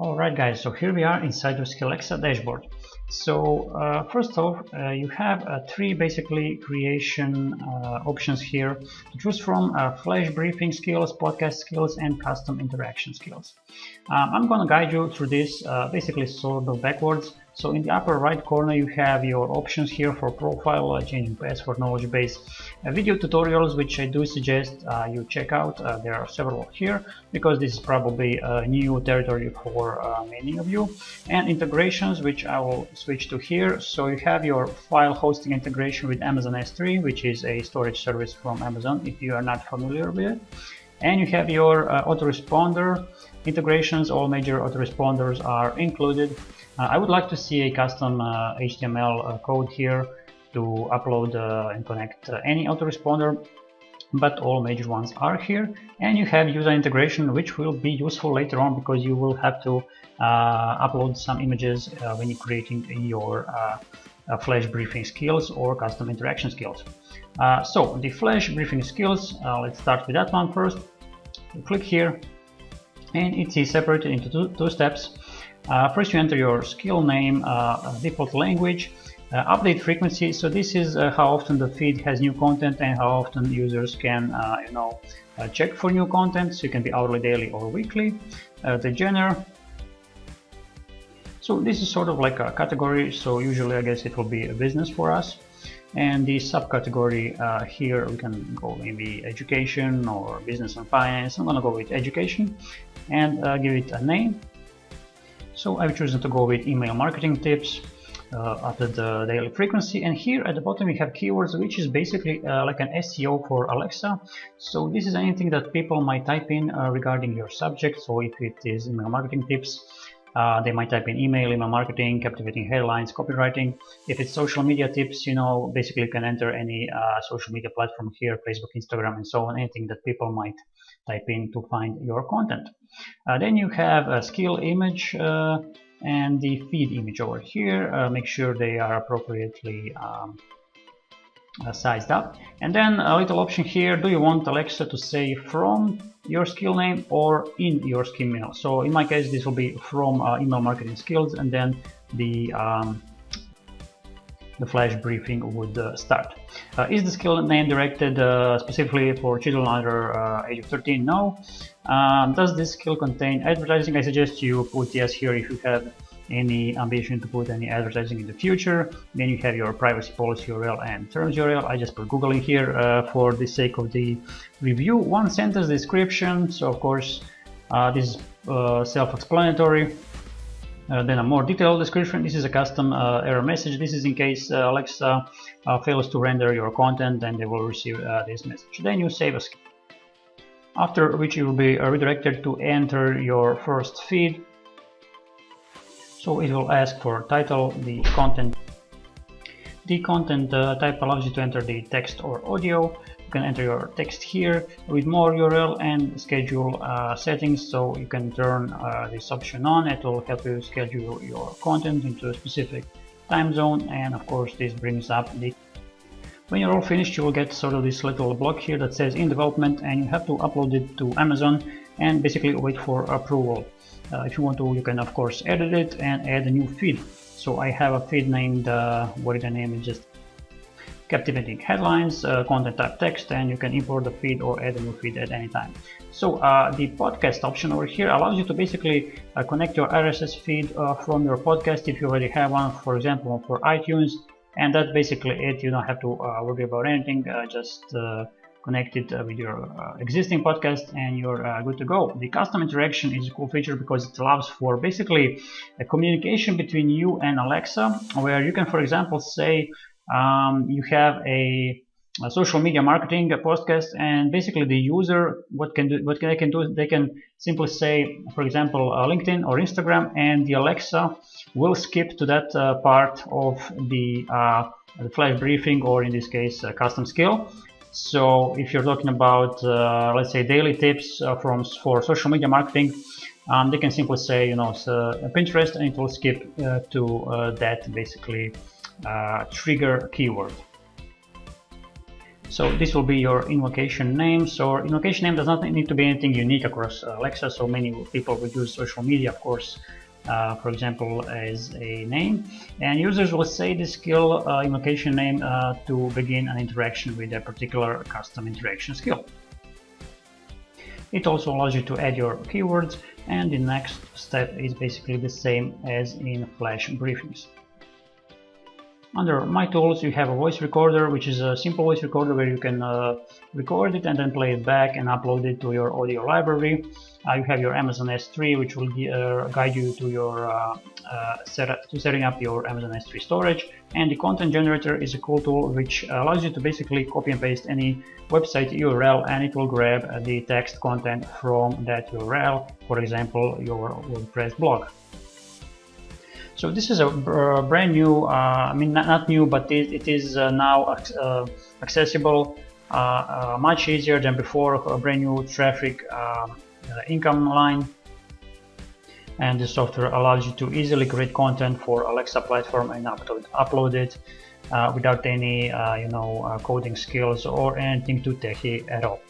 Alright guys, so here we are inside your Skilexa dashboard. So first off, you have three basically creation options here to choose from: flash briefing skills, podcast skills, and custom interaction skills. I'm going to guide you through this basically sort of backwards. So in the upper right corner you have your options here for profile, changing password, knowledge base, video tutorials, which I do suggest you check out. There are several here because this is probably a new territory for many of you, and integrations, which I will switch to here. So you have your file hosting integration with Amazon S3, which is a storage service from Amazon if you are not familiar with it. And you have your autoresponder integrations. All major autoresponders are included. I would like to see a custom HTML code here to upload and connect any autoresponder, but all major ones are here. And you have user integration, which will be useful later on because you will have to upload some images when you're creating your flash briefing skills or custom interaction skills. So the flash briefing skills, let's start with that one first. You click here and it is separated into two steps. First you enter your skill name, default language, update frequency. So this is how often the feed has new content and how often users can check for new content. So it can be hourly, daily, or weekly. The genre. So this is sort of like a category. So usually I guess it will be a business for us. And the subcategory here we can go maybe education or business and finance. I'm gonna go with education and give it a name. So I've chosen to go with email marketing tips after the daily frequency. And here at the bottom we have keywords, which is basically like an SEO for Alexa. So this is anything that people might type in regarding your subject. So if it is email marketing tips, they might type in email marketing, captivating headlines, copywriting. If it's social media tips, basically you can enter any social media platform here, Facebook, Instagram, and so on, anything that people might type in to find your content. Then you have a skill image and the feed image over here. Make sure they are appropriately sized up. And then a little option here: do you want Alexa to say from your skill name or in your skill email? So in my case this will be from email marketing skills, and then the flash briefing would start. Is the skill name directed specifically for children under age of 13? No. Does this skill contain advertising? I suggest you put yes here if you have any ambition to put any advertising in the future. Then you have your privacy policy URL and terms URL. I just put Google in here for the sake of the review. One sentence description. So of course this is self-explanatory. Then a more detailed description. This is a custom error message. This is in case Alexa fails to render your content, then they will receive this message. Then you save a skill, after which you will be redirected to enter your first feed. So it will ask for title, the content. The content type allows you to enter the text or audio. You can enter your text here with more URL and schedule settings. So you can turn this option on. It will help you schedule your content into a specific time zone. And of course this brings up the... When you're all finished, you will get sort of this little block here that says in development, and you have to upload it to Amazon and basically wait for approval. If you want to, you can of course edit it and add a new feed. So I have a feed named, what is the name? It's just captivating headlines, content type text, and you can import the feed or add a new feed at any time. So the podcast option over here allows you to basically connect your RSS feed from your podcast if you already have one, for example for iTunes, and that's basically it. You don't have to worry about anything, just connect it with your existing podcast and you're good to go. The custom interaction is a cool feature because it allows for basically a communication between you and Alexa, where you can, for example, say you have a social media marketing podcast, and basically the user, they can do, they can simply say, for example, LinkedIn or Instagram, and the Alexa will skip to that part of the flash briefing, or in this case custom skill. So if you're talking about let's say daily tips for social media marketing, they can simply say Pinterest, and it will skip to that basically trigger keyword. So this will be your invocation name. So invocation name does not need to be anything unique across Alexa. So many people would use social media, of course, for example, as a name. And users will say the skill invocation name to begin an interaction with a particular custom interaction skill. It also allows you to add your keywords, and the next step is basically the same as in Flash briefings. Under My Tools, you have a voice recorder, which is a simple voice recorder where you can record it and then play it back and upload it to your audio library. You have your Amazon S3, which will guide you to your setting up your Amazon S3 storage. And the content generator is a cool tool which allows you to basically copy and paste any website URL, and it will grab the text content from that URL, for example, your WordPress blog. So this is a brand new, I mean not new, but it is now accessible much easier than before, a brand new traffic income line. And the software allows you to easily create content for Alexa platform and upload it without any coding skills or anything too techy at all.